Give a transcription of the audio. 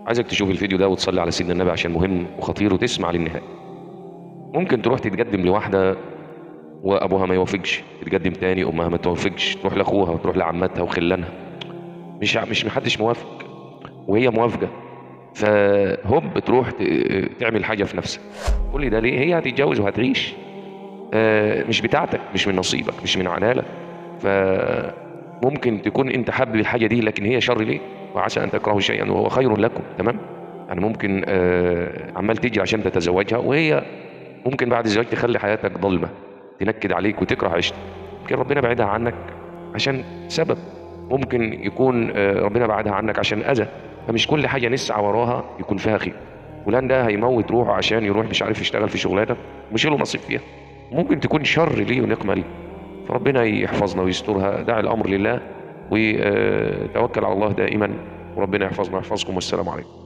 عايزك تشوف الفيديو ده وتصلي على سيدنا النبي عشان مهم وخطير وتسمع للنهاية. ممكن تروح تتقدم لواحدة وأبوها ما يوافقش، تتقدم تاني أمها ما توافقش، تروح لأخوها وتروح لعمتها وخلانها، مش محدش موافق وهي موافقة، فهوب تروح تعمل حاجة في نفسك. كل ده ليه؟ هي هتتجوز وهتعيش، مش بتاعتك، مش من نصيبك، مش من عنالك. فممكن تكون انت حابب الحاجة دي لكن هي شر ليه، وعسى ان تكرهوا شيئا وهو خير لكم. تمام. يعني ممكن عمال تيجي عشان تتزوجها، وهي ممكن بعد الزواج تخلي حياتك ظلمة، تنكد عليك وتكره عيشتك. ممكن ربنا بعدها عنك عشان سبب، ممكن يكون ربنا بعدها عنك عشان أذى. فمش كل حاجة نسعى وراها يكون فيها خير. فلان ده هيموت روحه عشان يروح مش عارف يشتغل في شغلانة مش له نصيب فيها، ممكن تكون شر ليه ونقمة ليه. فربنا يحفظنا ويسترها. دع الأمر لله وتوكل على الله دائما، وربنا يحفظنا ويحفظكم، والسلام عليكم.